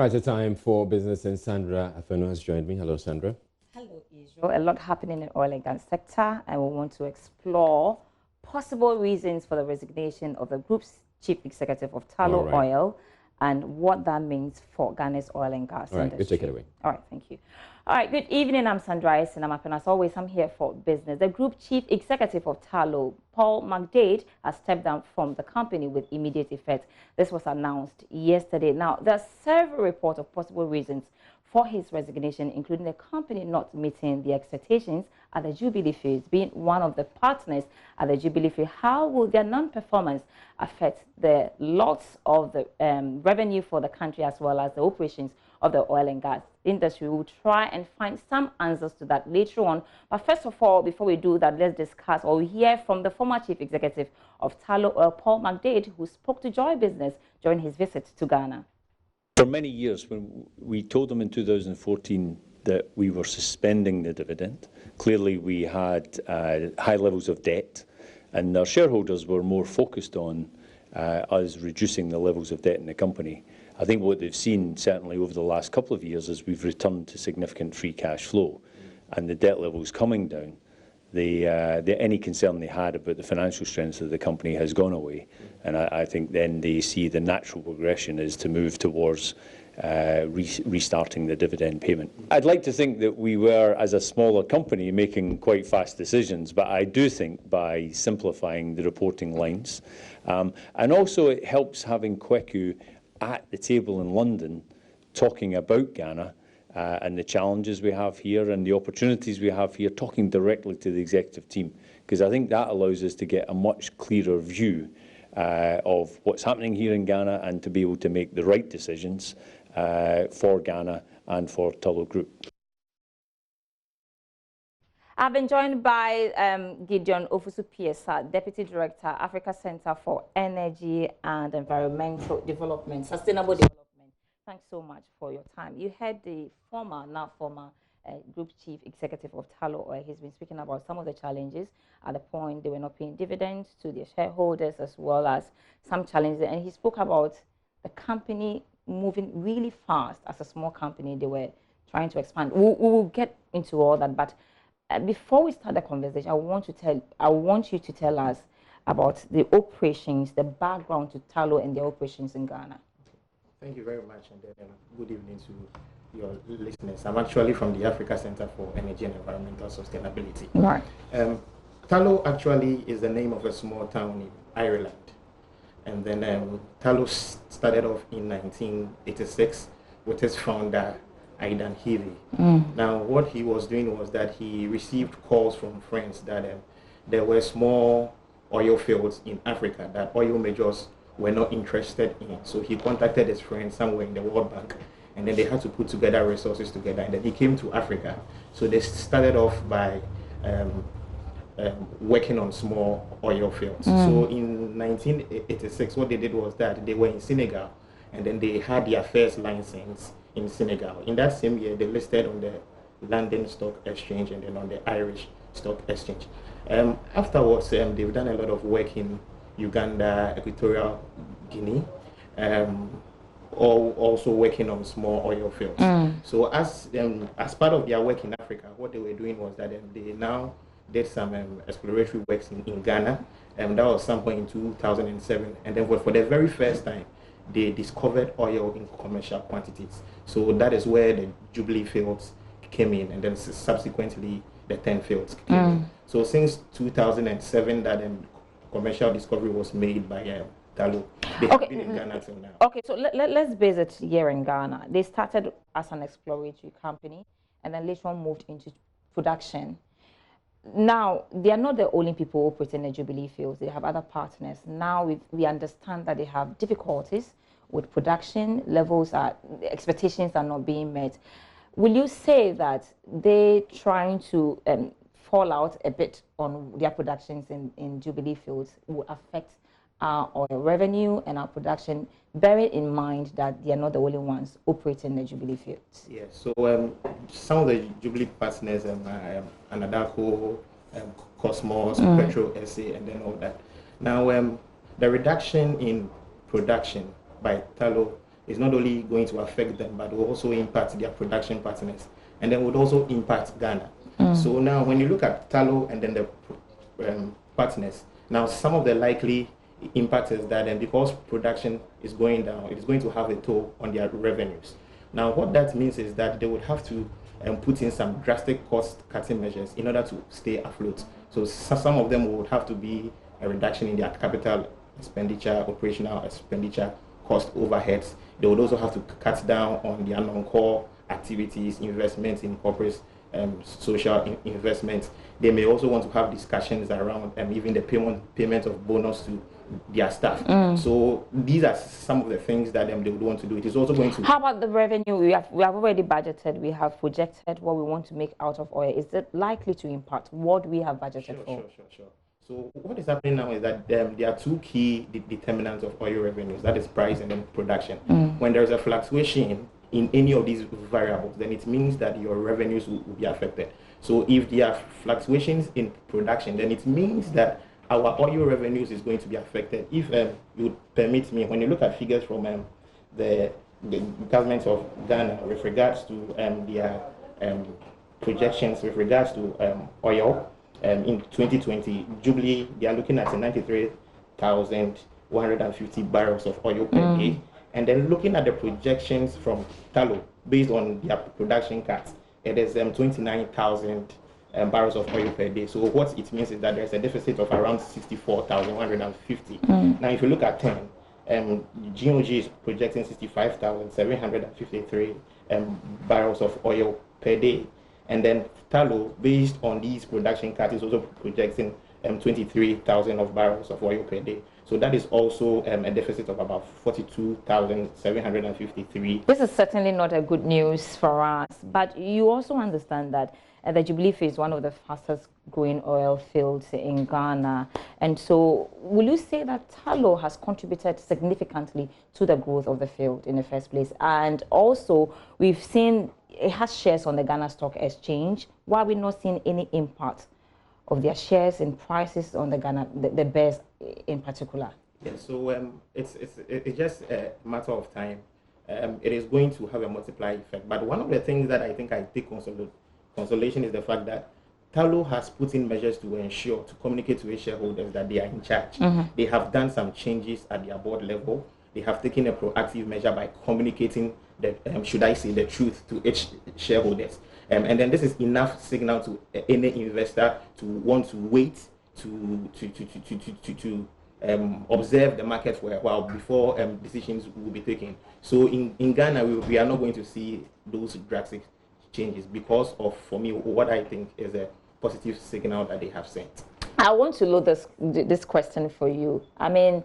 Right, it's time for business, and Sandra Afeno has joined me. Hello, Sandra. Hello, Israel. A lot happening in the oil and gas sector, and we want to explore possible reasons for the resignation of the group's chief executive of Tullow Oil and what that means for Ghana's oil and gas industry. You take it away. All right, thank you. All right, good evening. I'm Sandra Afeno, and as always, I'm here for business. The group chief executive of Tullow, Paul McDade, has stepped down from the company with immediate effect. This was announced yesterday. Now, there are several reports of possible reasons for his resignation, including the company not meeting the expectations at the Jubilee Fields. Being one of the partners at the Jubilee Field, how will their non-performance affect the lots of the revenue for the country as well as the operations of the oil and gas industry? We'll try and find some answers to that later on. But first of all, before we do that, let's discuss or hear from the former chief executive of Tullow Oil, Paul McDade, who spoke to Joy Business during his visit to Ghana. For many years, when we told them in 2014 that we were suspending the dividend, clearly we had high levels of debt, and our shareholders were more focused on us reducing the levels of debt in the company. I think what they've seen, certainly over the last couple of years, is we've returned to significant free cash flow, and the debt levels coming down. Any concern they had about the financial strength of the company has gone away, and I think then they see the natural progression is to move towards restarting the dividend payment. I'd like to think that we were, as a smaller company, making quite fast decisions, but I do think by simplifying the reporting lines, and also it helps having Kweku at the table in London talking about Ghana, and the challenges we have here and the opportunities we have here, talking directly to the executive team, because I think that allows us to get a much clearer view of what's happening here in Ghana and to be able to make the right decisions for Ghana and for Tullow Group. I've been joined by Gideon Ofusu-Piesa, Deputy Director, Africa Center for Energy and Environmental Development, Sustainable Development. Thanks so much for your time. You heard the now former group chief executive of Tullow Oil. He's been speaking about some of the challenges at the point they were not paying dividends to their shareholders, as well as some challenges. And he spoke about the company moving really fast. As a small company, they were trying to expand. We will get into all that, but before we start the conversation, I want you to tell us about the operations, the background to Tullow and their operations in Ghana. Thank you very much, and good evening to your listeners. I'm actually from the Africa Center for Energy and Environmental Sustainability. Right. Tullow actually is the name of a small town in Ireland. And then Tullow started off in 1986 with his founder, Aidan Heavy. Now, what he was doing was that he received calls from friends that there were small oil fields in Africa that oil majors were not interested in. So he contacted his friends somewhere in the World Bank, and then they had to put together resources together, and then he came to Africa. So they started off by working on small oil fields. So in 1986, what they did was that they were in Senegal, and then they had their first license in Senegal. In that same year, they listed on the London Stock Exchange and then on the Irish Stock Exchange. Afterwards, they've done a lot of work in Uganda, Equatorial Guinea, also working on small oil fields. So as part of their work in Africa, what they were doing was that they now did some exploratory works in Ghana, and that was some point in 2007. And then for the very first time, they discovered oil in commercial quantities. So that is where the Jubilee fields came in, and then subsequently the 10 fields came in. So since 2007, that commercial discovery was made by Tullow. They have been in Ghana till now. Okay, so let's base it here in Ghana. They started as an exploratory company and then later on moved into production. Now, they are not the only people operating the Jubilee fields. They have other partners. Now we understand that they have difficulties with production levels, expectations are not being met. Will you say that they're trying to fall out a bit on their productions in Jubilee fields will affect our oil revenue and our production, bearing in mind that they are not the only ones operating the Jubilee fields? Yeah, so some of the Jubilee partners, Anadako, Cosmos, Petro SA, and then all that. Now, the reduction in production by Tullow is not only going to affect them, but will also impact their production partners, and then would also impact Ghana. So now when you look at tallow and then the partners, now some of the likely impact is that because production is going down, it is going to have a toll on their revenues. Now what that means is that they would have to put in some drastic cost-cutting measures in order to stay afloat. So some of them would have to be a reduction in their capital expenditure, operational expenditure, cost overheads. They would also have to cut down on their non-core activities, investments in corporate social investments. They may also want to have discussions around even the payment of bonus to their staff. So these are some of the things that they would want to do. It is also going to... How about the revenue? We have already budgeted, we have projected what we want to make out of oil. Is it likely to impact what we have budgeted for? Sure. So what is happening now is that there are two key determinants of oil revenues, that is price and then production. When there is a fluctuation in any of these variables, then it means that your revenues will be affected. So if there are fluctuations in production, then it means that our oil revenues is going to be affected. If you permit me, when you look at figures from the government of Ghana with regards to their projections with regards to oil in 2020, Jubilee, they are looking at 93,150 barrels of oil per day. And then looking at the projections from tallow based on their production cuts, it is 29,000 barrels of oil per day. So what it means is that there's a deficit of around 64,150. Now, if you look at 10, GOG is projecting 65,753 barrels of oil per day. And then tallow, based on these production cuts, is also projecting 23,000 of barrels of oil per day. So that is also a deficit of about 42,753. This is certainly not a good news for us, but you also understand that the Jubilee field is one of the fastest growing oil fields in Ghana. And so will you say that tallow has contributed significantly to the growth of the field in the first place? And also, we've seen it has shares on the Ghana Stock Exchange. Why are we not seeing any impact of their shares and prices on the Ghana, the bears in particular? Yeah, so it's just a matter of time. It is going to have a multiplier effect. But one of the things that I think I take consolation is the fact that tallow has put in measures to ensure, to communicate to its shareholders that they are in charge. They have done some changes at their board level. They have taken a proactive measure by communicating the, should I say, the truth to its shareholders. And then this is enough signal to any investor to want to wait to observe the market for a while before decisions will be taken. So in Ghana, we are not going to see those drastic changes because of, for me, what I think is a positive signal that they have sent. I want to load this question for you. I mean,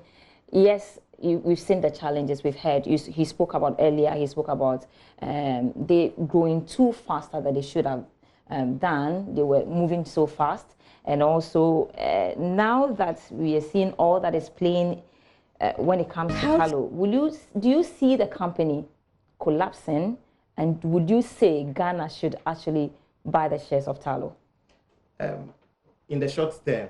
yes, we've seen the challenges we've had. He spoke about earlier, he spoke about they growing too faster than they should have done. They were moving so fast. And also, now that we are seeing all that is playing when it comes to tallow, do you see the company collapsing? And would you say Ghana should actually buy the shares of tallow? In the short term,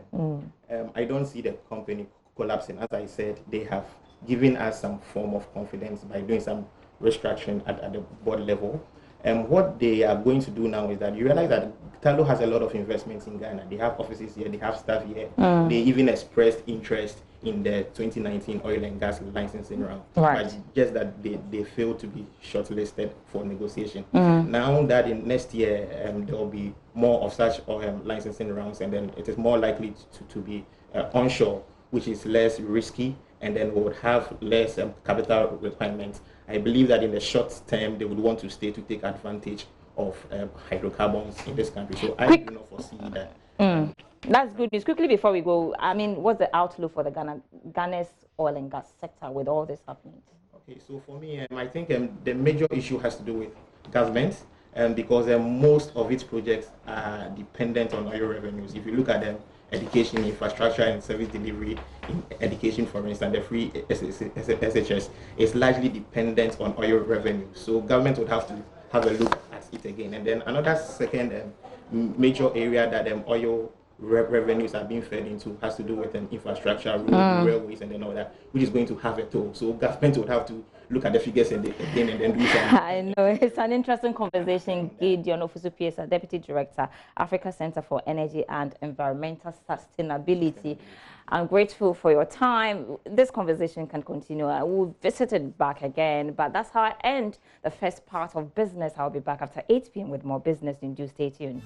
I don't see the company collapsing. As I said, they have given us some form of confidence by doing some restructuring at the board level. What they are going to do now is that you realize that tallow has a lot of investments in Ghana. They have offices here, they have staff here. They even expressed interest in the 2019 oil and gas licensing round. Right. But just that they failed to be shortlisted for negotiation. Now that in next year there will be more of such oil licensing rounds, and then it is more likely to be onshore, which is less risky, and then we would have less capital requirements. I believe that in the short term, they would want to stay to take advantage of hydrocarbons in this country. So I do not foresee that. That's good news. Quickly before we go, I mean, what's the outlook for the Ghana's oil and gas sector with all this happening? Okay, so for me, I think the major issue has to do with government, because most of its projects are dependent on oil revenues. If you look at them, education, infrastructure, and service delivery in education, for instance, the free SHS is largely dependent on oil revenue. So government would have to have a look at it again. And then another second major area that oil revenues are being fed into has to do with an infrastructure, railways, and then all that, which is going to have a toll. So government would have to look at the figures again and then do something. I know it's an interesting conversation. Gideon Ofusu-Piesa, Deputy Director, Africa Center for Energy and Environmental Sustainability. I'm grateful for your time. This conversation can continue. I will visit it back again, but that's how I end the first part of business. I'll be back after 8 p.m. with more business. Do stay tuned.